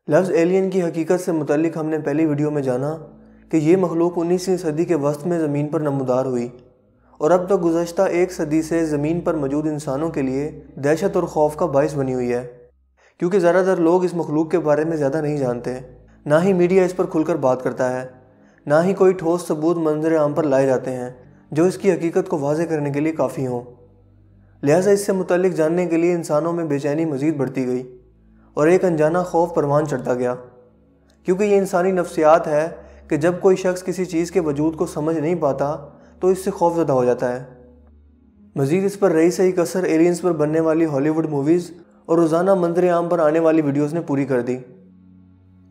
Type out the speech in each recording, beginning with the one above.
لفظ ایلین کی حقیقت سے متعلق ہم نے پہلی ویڈیو میں جانا کہ یہ مخلوق 19ویں صدی کے وسط میں زمین پر نمودار ہوئی اور اب تک گزشتہ ایک صدی سے زمین پر موجود انسانوں کے لیے دہشت اور خوف کا باعث بنی ہوئی ہے، کیونکہ زیادہ تر لوگ اس مخلوق کے بارے میں زیادہ نہیں جانتے، نہ ہی میڈیا اس پر کھل کر بات کرتا ہے، نہ ہی کوئی ٹھوس ثبوت منظر عام پر لائے جاتے ہیں جو اس کی حقیقت کو واضح کرنے کے لیے کافی ہوں۔ لہٰذا اس سے متعلق جاننے کے لیے انسانوں میں بے چینی مزید بڑھتی گئی اور ایک انجانہ خوف پروان چڑھتا گیا، کیونکہ یہ انسانی نفسیات ہے کہ جب کوئی شخص کسی چیز کے وجود کو سمجھ نہیں پاتا تو اس سے خوف زدہ ہو جاتا ہے۔ مزید اس پر رہی سہی کسر ایلینز پر بننے والی ہالی ووڈ موویز اور روزانہ منظر عام پر آنے والی ویڈیوز نے پوری کر دی۔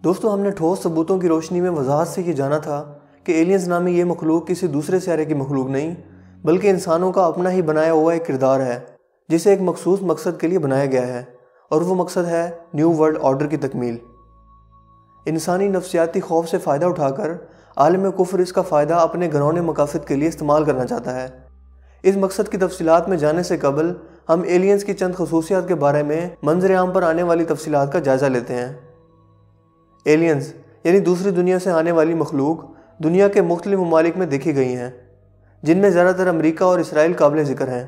دوستو، ہم نے ٹھوس ثبوتوں کی روشنی میں وضاحت سے یہ جانا تھا کہ ایلینز نامی یہ مخلوق کسی دوسرے سیارے کی مخلوق نہیں بلکہ انسانوں کا اپنا ہی بنایا ہوا ایک کردار ہے جسے ایک مخصوص مقصد کے لیے بنایا گیا ہے، اور وہ مقصد ہے نیو ورلڈ آرڈر کی تکمیل۔ انسانی نفسیاتی خوف سے فائدہ اٹھا کر عالم کفر اس کا فائدہ اپنے گھرونے مقاصد کے لیے استعمال کرنا چاہتا ہے۔ اس مقصد کی تفصیلات میں جانے سے قبل ہم ایلینز کی چند خصوصیات کے بارے میں منظر عام پر آنے والی تفصیلات کا جائزہ لیتے ہیں۔ ایلینز یعنی دوسری دنیا سے آنے والی مخلوق دنیا کے مختلف ممالک میں دیکھی گئی ہیں، جن میں زیادہ تر امریکہ اور اسرائیل قابل ذکر ہیں۔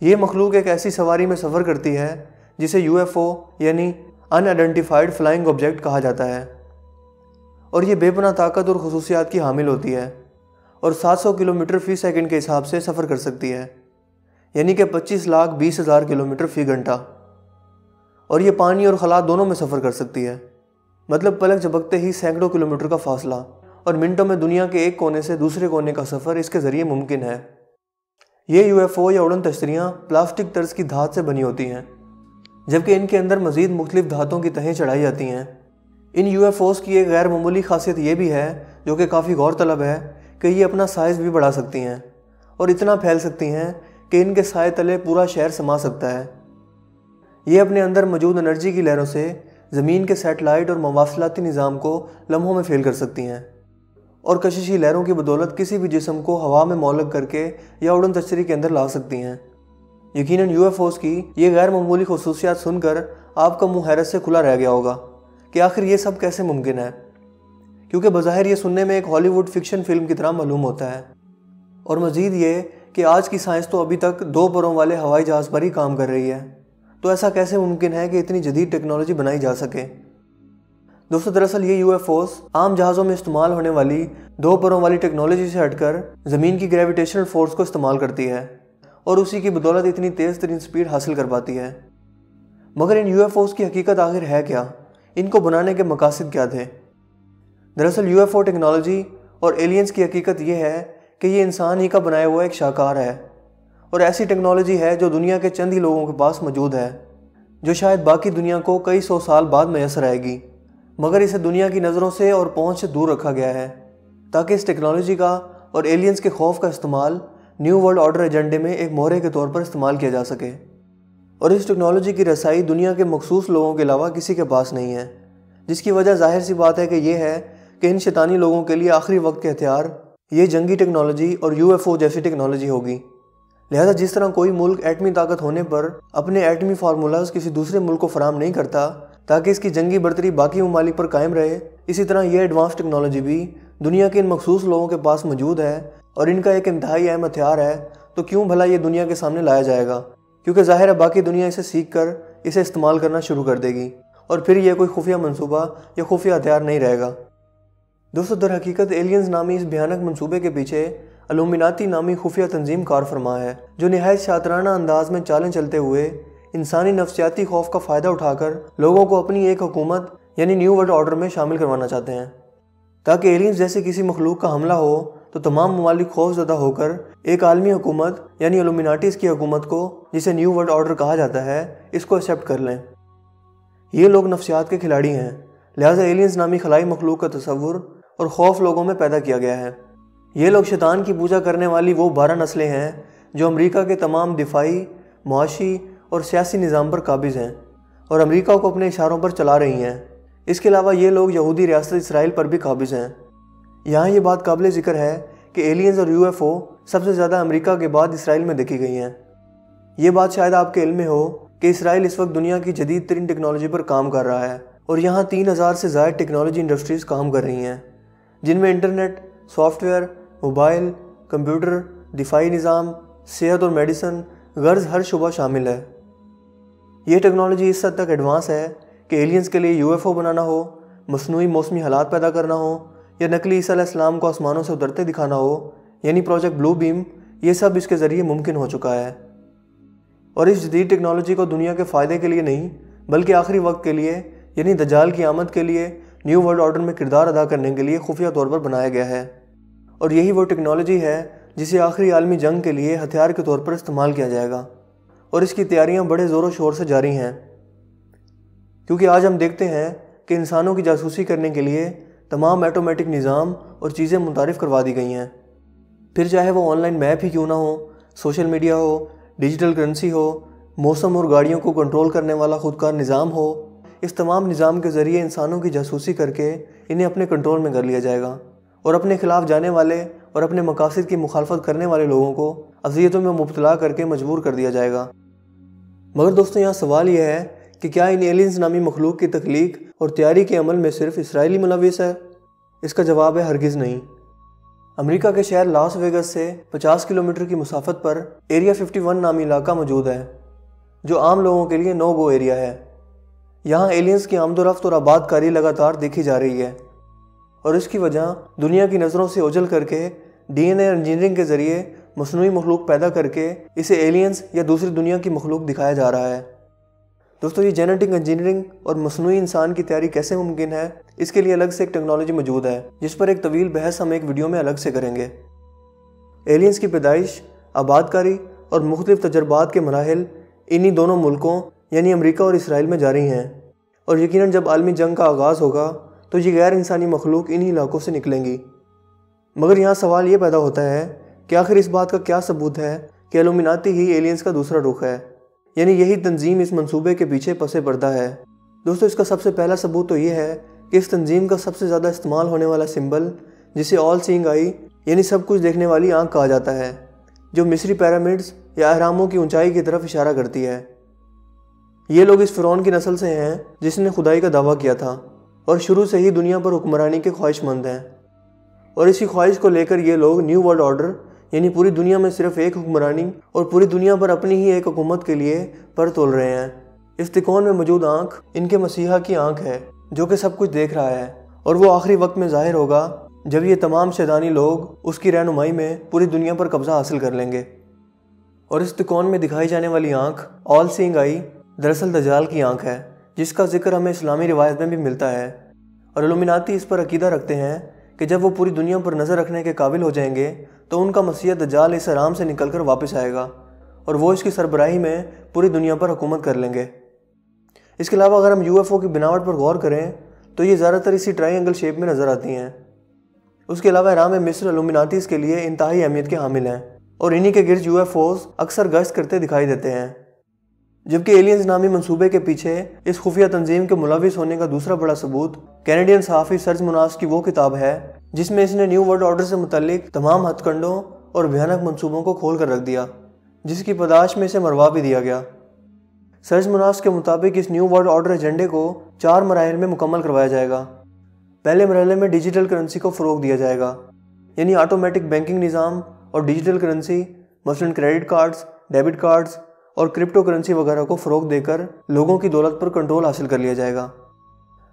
یہ مخلوق ایک ایسی سواری میں سفر کرتی ہے جسے UFO یعنی ان آئیڈینٹیفائڈ فلائنگ آبجیکٹ کہا جاتا ہے، اور یہ بے پناہ طاقت اور خصوصیات کی حامل ہوتی ہے اور 700 کلومیٹر فی سیکنڈ کے حساب سے سفر کر سکتی ہے، یعنی کہ 25,20,000 کلومیٹر فی گھنٹہ، اور یہ پانی اور خلا دونوں میں سفر کر سکتی ہے، مطلب پلک جھپکتے ہی سینکڑوں کلومیٹر کا فاصلہ اور منٹوں میں دنیا کے ایک کونے سے دوسرے کونے کا سفر اس کے ذریعے ممکن ہے۔ یہ UFO یا اڑن تشتریاں پلاسٹک طرز کی دھات سے بنی ہوتی ہیں، جبکہ ان کے اندر مزید مختلف دھاتوں کی تہیں چڑھائی جاتی ہیں۔ ان UFOs کی ایک غیر معمولی خاصیت یہ بھی ہے جو کہ کافی غور طلب ہے کہ یہ اپنا سائز بھی بڑھا سکتی ہیں اور اتنا پھیل سکتی ہیں کہ ان کے سائے تلے پورا شہر سما سکتا ہے۔ یہ اپنے اندر موجود انرجی کی لہروں سے زمین کے سیٹلائٹ اور مواصلاتی نظام کو لمحوں میں فیل کر سکتی ہیں، اور کششی لہروں کی بدولت کسی بھی جسم کو ہوا میں معلق کر کے یا اڑن تشتری کے اندر لا سکتی ہیں۔ یقیناً UFOs کی یہ غیر معمولی خصوصیات سن کر آپ کا منہ حیرت سے کھلا رہ گیا ہوگا کہ آخر یہ سب کیسے ممکن ہے، کیونکہ بظاہر یہ سننے میں ایک ہالی ووڈ فکشن فلم کی طرح معلوم ہوتا ہے، اور مزید یہ کہ آج کی سائنس تو ابھی تک 2 پروں والے ہوائی جہاز پر ہی کام کر رہی ہے، تو ایسا کیسے ممکن ہے کہ اتنی جدید ٹیکنالوجی بنائی جا سکے؟ دوستو، دراصل یہ UFOs عام جہازوں میں استعمال ہونے والی 2 پروں والی ٹیکنالوجی سے ہٹ کر زمین کی گریویٹیشنل فورس کو استعمال کرتی ہے اور اسی کی بدولت اتنی تیز ترین سپیڈ حاصل کر پاتی ہے۔ مگر ان UFOs کی حقیقت آخر ہے کیا؟ ان کو بنانے کے مقاصد کیا تھے؟ دراصل UFO ٹیکنالوجی اور ایلینز کی حقیقت یہ ہے کہ یہ انسان ہی کا بنایا ہوا ایک شاہکار ہے، اور ایسی ٹیکنالوجی ہے جو دنیا کے چند ہی لوگوں کے پاس موجود ہے، جو شاید باقی دنیا کو کئی 100 سال بعد میسر آئے گی، مگر اسے دنیا کی نظروں سے اور پہنچ سے دور رکھا گیا ہے تاکہ اس ٹیکنالوجی کا اور ایلینز کے خوف کا استعمال نیو ورلڈ آرڈر ایجنڈے میں ایک مہرے کے طور پر استعمال کیا جا سکے، اور اس ٹیکنالوجی کی رسائی دنیا کے مخصوص لوگوں کے علاوہ کسی کے پاس نہیں ہے، جس کی وجہ ظاہر سی بات ہے کہ یہ ہے کہ ان شیطانی لوگوں کے لیے آخری وقت کے ہتھیار یہ جنگی ٹیکنالوجی اور UFO جیسی ٹیکنالوجی ہوگی۔ لہذا جس طرح کوئی ملک ایٹمی طاقت ہونے پر اپنے ایٹمی فارمولاز کسی دوسرے ملک کو فراہم نہیں کرتا تاکہ اس کی جنگی برتری باقی ممالک پر قائم رہے، اسی طرح یہ ایڈوانس ٹیکنالوجی بھی دنیا کے ان مخصوص لوگوں کے پاس موجود ہے اور ان کا ایک انتہائی اہم ہتھیار ہے، تو کیوں بھلا یہ دنیا کے سامنے لایا جائے گا؟ کیونکہ ظاہر ہے باقی دنیا اسے سیکھ کر اسے استعمال کرنا شروع کر دے گی، اور پھر یہ کوئی خفیہ منصوبہ یا خفیہ ہتھیار نہیں رہے گا۔ دوستو، در حقیقت ایلینز نامی اس بھیانک منصوبے کے پیچھے الومیناتی نامی خفیہ تنظیم کار فرما ہے، جو نہایت شاطرانہ انداز میں چالیں چلتے ہوئے انسانی نفسیاتی خوف کا فائدہ اٹھا کر لوگوں کو اپنی ایک حکومت یعنی نیو ورلڈ آرڈر میں شامل کروانا چاہتے ہیں، تاکہ ایلینز جیسے کسی مخلوق کا حملہ ہو تو تمام ممالک خوف زدہ ہو کر ایک عالمی حکومت یعنی الومیناٹیز کی حکومت کو، جسے نیو ورلڈ آرڈر کہا جاتا ہے، اس کو ایکسیپٹ کر لیں۔ یہ لوگ نفسیات کے کھلاڑی ہیں، لہٰذا ایلینز نامی خلائی مخلوق کا تصور اور خوف لوگوں میں پیدا کیا گیا ہے۔ یہ لوگ شیطان کی پوجا کرنے والی وہ 12 نسلیں ہیں جو امریکہ کے تمام دفاعی، معاشی اور سیاسی نظام پر قابض ہیں اور امریکہ کو اپنے اشاروں پر چلا رہی ہیں۔ اس کے علاوہ یہ لوگ یہودی ریاست اسرائیل پر بھی قابض ہیں۔ یہاں یہ بات قابل ذکر ہے کہ ایلینز اور UFO سب سے زیادہ امریکہ کے بعد اسرائیل میں دیکھی گئی ہیں۔ یہ بات شاید آپ کے علم میں ہو کہ اسرائیل اس وقت دنیا کی جدید ترین ٹیکنالوجی پر کام کر رہا ہے اور یہاں 3000 سے زائد ٹیکنالوجی انڈسٹریز کام کر رہی ہیں، جن میں internet, soft where, mobile, computer, دفاعی نظام، صحت اور میڈیسن، غرض ہر شعبہ شامل ہے۔ یہ ٹیکنالوجی اس حد تک ایڈوانس ہے کہ ایلینز کے لیے UFO بنانا ہو، مصنوعی موسمی حالات پیدا کرنا ہو، یا نقلی عیسیٰ علیہ السلام کو آسمانوں سے اترتے دکھانا ہو، یعنی پروجیکٹ بلو بیم، یہ سب اس کے ذریعے ممکن ہو چکا ہے۔ اور اس جدید ٹیکنالوجی کو دنیا کے فائدے کے لیے نہیں بلکہ آخری وقت کے لیے، یعنی دجال کی آمد کے لیے، نیو ورلڈ آرڈر میں کردار ادا کرنے کے لیے خفیہ طور پر بنایا گیا ہے۔ اور یہی وہ ٹیکنالوجی ہے جسے آخری عالمی جنگ کے لیے ہتھیار کے طور پر استعمال کیا جائے گا، اور اس کی تیاریاں بڑے زور و شور سے جاری ہیں، کیونکہ آج ہم دیکھتے ہیں کہ انسانوں کی جاسوسی کرنے کے لیے تمام آٹومیٹک نظام اور چیزیں متعارف کروا دی گئی ہیں، پھر چاہے وہ آن لائن میپ ہی کیوں نہ ہو، سوشل میڈیا ہو، ڈیجیٹل کرنسی ہو، موسم اور گاڑیوں کو کنٹرول کرنے والا خودکار نظام ہو۔ اس تمام نظام کے ذریعے انسانوں کی جاسوسی کر کے انہیں اپنے کنٹرول میں کر لیا جائے گا، اور اپنے خلاف جانے والے اور اپنے مقاصد کی مخالفت کرنے والے لوگوں کو اذیتوں میں مبتلا کر کے مجبور کر دیا جائے گا۔ مگر دوستوں، یہاں سوال یہ ہے کہ کیا ان ایلینز نامی مخلوق کی تخلیق اور تیاری کے عمل میں صرف اسرائیلی ملوث ہے؟ اس کا جواب ہے ہرگز نہیں۔ امریکہ کے شہر لاس ویگس سے 50 کلومیٹر کی مسافت پر ایریا 51 نامی علاقہ موجود ہے، جو عام لوگوں کے لیے نو گو ایریا ہے۔ یہاں ایلینز کی آمد و رفت اور آباد کاری لگاتار دیکھی جا رہی ہے، اور اس کی وجہ دنیا کی نظروں سے اوجھل کر کے DNA انجینئرنگ کے ذریعے مصنوعی مخلوق پیدا کر کے اسے ایلینز یا دوسری دنیا کی مخلوق دکھایا جا رہا ہے۔ دوستو، یہ جینیٹک انجینئرنگ اور مصنوعی انسان کی تیاری کیسے ممکن ہے، اس کے لیے الگ سے ایک ٹیکنالوجی موجود ہے جس پر ایک طویل بحث ہم ایک ویڈیو میں الگ سے کریں گے۔ ایلینز کی پیدائش، آباد کاری اور مختلف تجربات کے مراحل انہی دونوں ملکوں یعنی امریکہ اور اسرائیل میں جاری ہیں، اور یقیناً جب عالمی جنگ کا آغاز ہوگا تو یہ غیر انسانی مخلوق انہی علاقوں سے نکلیں گی۔ مگر یہاں سوال یہ پیدا ہوتا ہے کہ آخر اس بات کا کیا ثبوت ہے کہ الومناتی ہی ایلینز کا دوسرا رخ ہے، یعنی یہی تنظیم اس منصوبے کے پیچھے پس پردہ ہے۔ دوستو، اس کا سب سے پہلا ثبوت تو یہ ہے کہ اس تنظیم کا سب سے زیادہ استعمال ہونے والا سمبل، جسے آل سینگ آئی یعنی سب کچھ دیکھنے والی آنکھ کہا جاتا ہے، جو مصری پیرامڈز یا اہراموں کی اونچائی کی طرف اشارہ کرتی ہے۔ یہ لوگ اس فرعون کی نسل سے ہیں جس نے خدائی کا دعویٰ کیا تھا اور شروع سے ہی دنیا پر حکمرانی کے خواہش مند ہیں، اور اسی خواہش کو لے کر یہ لوگ نیو ورلڈ آرڈر یعنی پوری دنیا میں صرف ایک حکمرانی اور پوری دنیا پر اپنی ہی ایک حکومت کے لیے پر تول رہے ہیں۔ اس تکون میں موجود آنکھ ان کے مسیحا کی آنکھ ہے جو کہ سب کچھ دیکھ رہا ہے، اور وہ آخری وقت میں ظاہر ہوگا جب یہ تمام شیطانی لوگ اس کی رہنمائی میں پوری دنیا پر قبضہ حاصل کر لیں گے۔ اور اس تکون میں دکھائی جانے والی آنکھ آل سینگ آئی دراصل دجال کی آنکھ ہے، جس کا ذکر ہمیں اسلامی روایت میں بھی ملتا ہے، اور الومناتی اس پر عقیدہ رکھتے ہیں کہ جب وہ پوری دنیا پر نظر رکھنے کے قابل ہو جائیں گے تو ان کا مسیح دجال اس حرام سے نکل کر واپس آئے گا، اور وہ اس کی سربراہی میں پوری دنیا پر حکومت کر لیں گے۔ اس کے علاوہ اگر ہم UFO کی بناوٹ پر غور کریں تو یہ زیادہ تر اسی ٹرائی اینگل شیپ میں نظر آتی ہیں۔ اس کے علاوہ احرام مصر الومناتی کے لیے انتہائی اہمیت کے حامل ہیں، اور انہی کے گرد UFOs اکثر گشت کرتے دکھائی دیتے ہیں۔ جبکہ ایلینز نامی منصوبے کے پیچھے اس خفیہ تنظیم کے ملوث ہونے کا دوسرا بڑا ثبوت کینیڈین صحافی سرج مناس کی وہ کتاب ہے جس میں اس نے نیو ورلڈ آرڈر سے متعلق تمام ہتھ کنڈوں اور بھیانک منصوبوں کو کھول کر رکھ دیا، جس کی پاداش میں اسے مروا بھی دیا گیا۔ سرج مناس کے مطابق اس نیو ورلڈ آرڈر ایجنڈے کو 4 مراحل میں مکمل کروایا جائے گا۔ پہلے مرحلے میں ڈیجیٹل کرنسی کو فروغ دیا جائے گا، یعنی آٹومیٹک بینکنگ نظام اور ڈیجیٹل کرنسی مثلاً کریڈٹ کارڈز، ڈیبٹ کارڈز اور کرپٹو کرنسی وغیرہ کو فروغ دے کر لوگوں کی دولت پر کنٹرول حاصل کر لیا جائے گا۔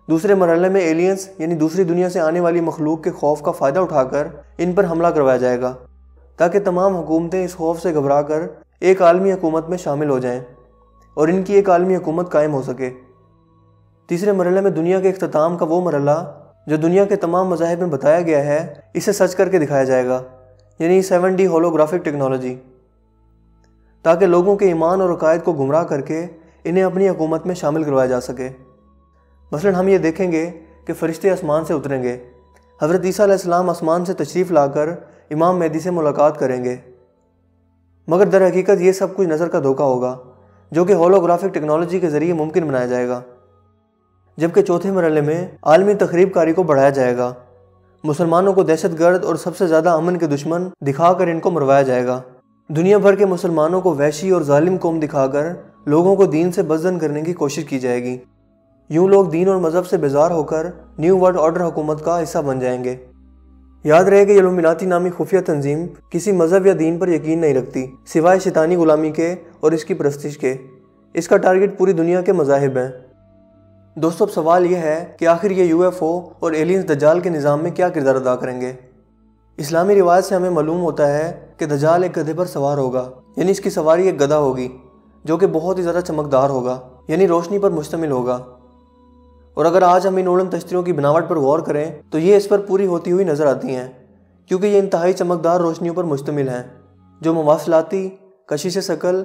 دوسرے مرحلے میں ایلینز یعنی دوسری دنیا سے آنے والی مخلوق کے خوف کا فائدہ اٹھا کر ان پر حملہ کروایا جائے گا، تاکہ تمام حکومتیں اس خوف سے گھبرا کر ایک عالمی حکومت میں شامل ہو جائیں اور ان کی ایک عالمی حکومت قائم ہو سکے۔ تیسرے مرحلے میں دنیا کے اختتام کا وہ مرحلہ جو دنیا کے تمام مذاہب میں بتایا گیا ہے اسے سچ کر کے دکھایا جائے گا، یعنی 7D ہولوگرافک ٹیکنالوجی، تاکہ لوگوں کے ایمان اور عقائد کو گمراہ کر کے انہیں اپنی حکومت میں شامل کروایا جا سکے۔ مثلا ہم یہ دیکھیں گے کہ فرشتے آسمان سے اتریں گے، حضرت عیسیٰ علیہ السلام آسمان سے تشریف لا کر امام مہدی سے ملاقات کریں گے، مگر در حقیقت یہ سب کچھ نظر کا دھوکہ ہوگا جو کہ ہولوگرافک ٹیکنالوجی کے ذریعے ممکن بنایا جائے گا۔ جبکہ چوتھے مرحلے میں عالمی تخریب کاری کو بڑھایا جائے گا، مسلمانوں کو دہشت گرد اور سب سے زیادہ امن کے دشمن دکھا کر ان کو مروایا جائے گا، دنیا بھر کے مسلمانوں کو وحشی اور ظالم قوم دکھا کر لوگوں کو دین سے بدزن کرنے کی کوشش کی جائے گی۔ یوں لوگ دین اور مذہب سے بیزار ہو کر نیو ورلڈ آرڈر حکومت کا حصہ بن جائیں گے۔ یاد رہے کہ الومناتی نامی خفیہ تنظیم کسی مذہب یا دین پر یقین نہیں رکھتی سوائے شیطانی غلامی کے اور اس کی پرستش کے۔ اس کا ٹارگٹ پوری دنیا کے مذاہب ہیں۔ دوستو، اب سوال یہ ہے کہ آخر یہ UFO اور ایلینز دجال کے نظام میں کیا کردار ادا کریں گے؟ اسلامی روایت سے ہمیں معلوم ہوتا ہے کہ دجال ایک گدھے پر سوار ہوگا، یعنی اس کی سواری ایک گدھا ہوگی جو کہ بہت ہی زیادہ چمکدار ہوگا، یعنی روشنی پر مشتمل ہوگا۔ اور اگر آج ہم ان اڑن تشتریوں کی بناوٹ پر غور کریں تو یہ اس پر پوری ہوتی ہوئی نظر آتی ہیں، کیونکہ یہ انتہائی چمکدار روشنیوں پر مشتمل ہیں جو مواصلاتی، کشش ثقل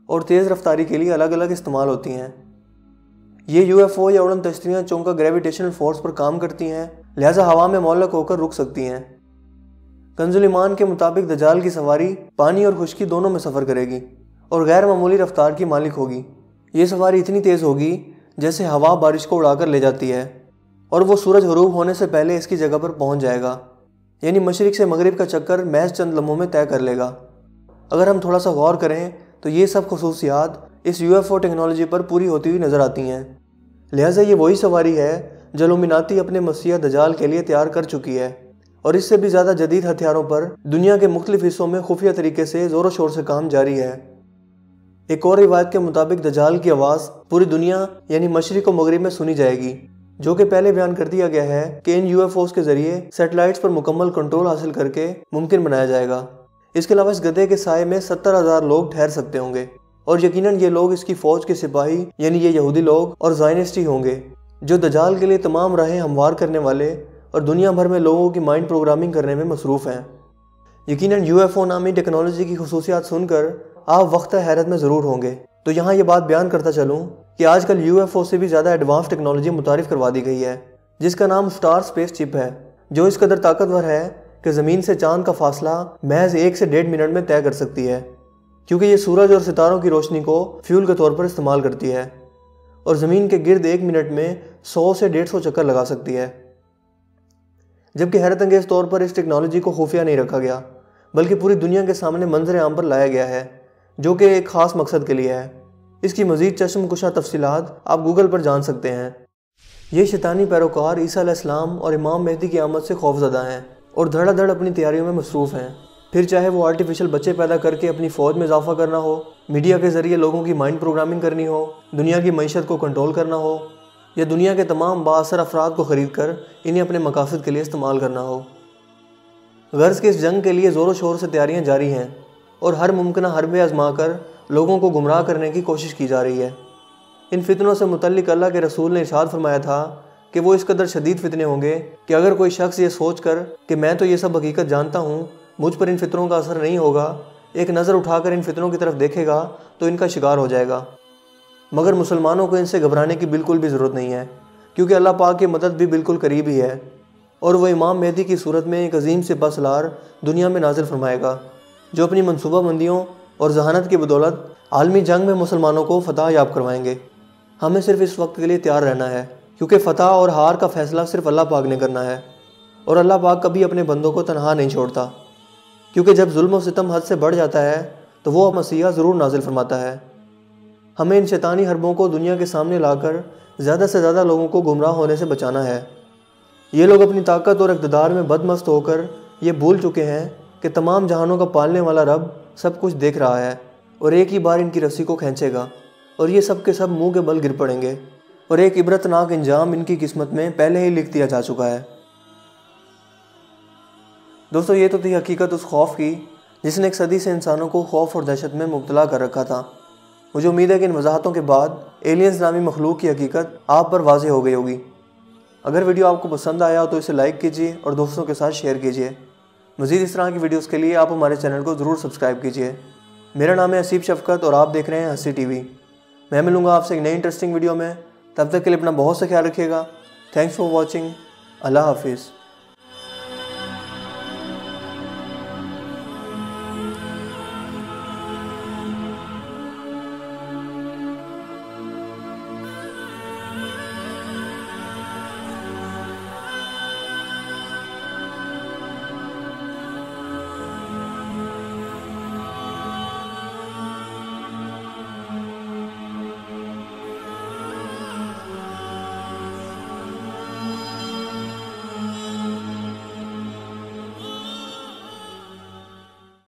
اور تیز رفتاری کے لیے الگ الگ استعمال ہوتی ہیں۔ یہ UFO یا اڑن تشتریاں چونکہ گریویٹیشنل فورس پر کام کرتی ہیں، لہٰذا ہوا میں معلق ہو کر رک سکتی ہیں۔ کنز الایمان کے مطابق دجال کی سواری پانی اور خشکی دونوں میں سفر کرے گی اور غیر معمولی رفتار کی مالک ہوگی۔ یہ سواری اتنی تیز ہوگی جیسے ہوا بارش کو اڑا کر لے جاتی ہے، اور وہ سورج غروب ہونے سے پہلے اس کی جگہ پر پہنچ جائے گا، یعنی مشرق سے مغرب کا چکر محض چند لمحوں میں طے کر لے گا۔ اگر ہم تھوڑا سا غور کریں تو یہ سب خصوصیات اس UFO ٹیکنالوجی پر پوری ہوتی ہوئی نظر آتی ہیں۔ لہٰذا یہ وہی سواری ہے جو الومناتی اپنے مسیح دجال کے لیے تیار کر چکی ہے، اور اس سے بھی زیادہ جدید ہتھیاروں پر دنیا کے مختلف حصوں میں خفیہ طریقے سے زور و شور سے کام جاری ہے۔ ایک اور روایت کے مطابق دجال کی آواز پوری دنیا یعنی مشرق و مغرب میں سنی جائے گی، جو کہ پہلے بیان کر دیا گیا ہے کہ ان UFOs کے ذریعے سیٹلائٹس پر مکمل کنٹرول حاصل کر کے ممکن بنایا جائے گا۔ اس کے علاوہ اس گدھے کے سائے میں 70,000 لوگ ٹھہر سکتے ہوں گے، اور یقیناً یہ لوگ اس کی فوج کے سپاہی یعنی یہ یہودی لوگ اور زائنسٹ ہی ہوں گے جو دجال کے لیے تمام راہیں ہموار کرنے والے اور دنیا بھر میں لوگوں کی مائنڈ پروگرامنگ کرنے میں مصروف ہیں۔ یقیناً UFO نامی ٹیکنالوجی کی خصوصیات سن کر آپ وقت حیرت میں ضرور ہوں گے، تو یہاں یہ بات بیان کرتا چلوں کہ آج کل UFO سے بھی زیادہ ایڈوانس ٹیکنالوجی متعارف کروا دی گئی ہے، جس کا نام اسٹار سپیس چپ ہے، جو اس قدر طاقتور ہے کہ زمین سے چاند کا فاصلہ محض 1 سے 1.5 منٹ میں طے کر سکتی ہے، کیونکہ یہ سورج اور ستاروں کی روشنی کو فیول کے طور پر استعمال کرتی ہے، اور زمین کے گرد 1 منٹ میں 100 سے 150 چکر لگا سکتی ہے۔ جبکہ حیرت انگیز طور پر اس ٹیکنالوجی کو خفیہ نہیں رکھا گیا، بلکہ پوری دنیا کے سامنے منظر عام پر لایا گیا ہے، جو کہ ایک خاص مقصد کے لیے ہے۔ اس کی مزید چشم کشا تفصیلات آپ گوگل پر جان سکتے ہیں۔ یہ شیطانی پیروکار عیسیٰ علیہ السلام اور امام مہدی کی آمد سے خوفزدہ ہیں اور دھڑا دھڑ اپنی تیاریوں میں مصروف ہیں، پھر چاہے وہ آرٹیفیشل بچے پیدا کر کے اپنی فوج میں اضافہ کرنا ہو، میڈیا کے ذریعے لوگوں کی مائنڈ پروگرامنگ کرنی ہو، دنیا کی معیشت کو کنٹرول کرنا ہو، یا دنیا کے تمام بااثر افراد کو خرید کر انہیں اپنے مقاصد کے لیے استعمال کرنا ہو۔ غرض کہ اس جنگ کے لیے زور و شور سے تیاریاں جاری ہیں اور ہر ممکنہ حربے آزما کر لوگوں کو گمراہ کرنے کی کوشش کی جا رہی ہے۔ ان فتنوں سے متعلق اللہ کے رسول نے ارشاد فرمایا تھا کہ وہ اس قدر شدید فتنے ہوں گے کہ اگر کوئی شخص یہ سوچ کر کہ میں تو یہ سب حقیقت جانتا ہوں، مجھ پر ان فتنوں کا اثر نہیں ہوگا، ایک نظر اٹھا کر ان فتنوں کی طرف دیکھے گا تو ان کا شکار ہو جائے گا۔ مگر مسلمانوں کو ان سے گھبرانے کی بالکل بھی ضرورت نہیں ہے، کیونکہ اللہ پاک کی مدد بھی بالکل قریب ہی ہے، اور وہ امام مہدی کی صورت میں ایک عظیم سپہ سالار دنیا میں نازل فرمائے گا، جو اپنی منصوبہ بندیوں اور ذہانت کی بدولت عالمی جنگ میں مسلمانوں کو فتح یاب کروائیں گے۔ ہمیں صرف اس وقت کے لیے تیار رہنا ہے، کیونکہ فتح اور ہار کا فیصلہ صرف اللہ پاک نے کرنا ہے، اور اللہ پاک کبھی اپنے بندوں کو تنہا نہیں چھوڑتا، کیونکہ جب ظلم و ستم حد سے بڑھ جاتا ہے تو وہ مسیحا ضرور نازل فرماتا ہے۔ ہمیں ان شیطانی حربوں کو دنیا کے سامنے لا کر زیادہ سے زیادہ لوگوں کو گمراہ ہونے سے بچانا ہے۔ یہ لوگ اپنی طاقت اور اقتدار میں بدمست ہو کر یہ بھول چکے ہیں کہ تمام جہانوں کا پالنے والا رب سب کچھ دیکھ رہا ہے، اور ایک ہی بار ان کی رسی کو کھینچے گا، اور یہ سب کے سب منہ کے بل گر پڑیں گے، اور ایک عبرتناک انجام ان کی قسمت میں پہلے ہی لکھ دیا جا چکا ہے۔ دوستو، یہ تو تھی حقیقت اس خوف کی جس نے ایک صدی سے انسانوں کو خوف اور دہشت میں مبتلا کر رکھا تھا۔ مجھے امید ہے کہ ان وضاحتوں کے بعد ایلینز نامی مخلوق کی حقیقت آپ پر واضح ہو گئی ہوگی۔ اگر ویڈیو آپ کو پسند آیا ہو تو اسے لائک کیجیے اور دوستوں کے ساتھ شیئر کیجیے۔ مزید اس طرح کی ویڈیوز کے لیے آپ ہمارے چینل کو ضرور سبسکرائب کیجیے۔ میرا نام ہے حسیب شفقت اور آپ دیکھ رہے ہیں ہسی ٹی وی۔ میں ملوں گا آپ سے ایک نئی انٹرسٹنگ ویڈیو میں، تب تک کے لیے اپنا بہت سا خیال رکھیے گا۔ Thanks for watching. اللہ حافظ۔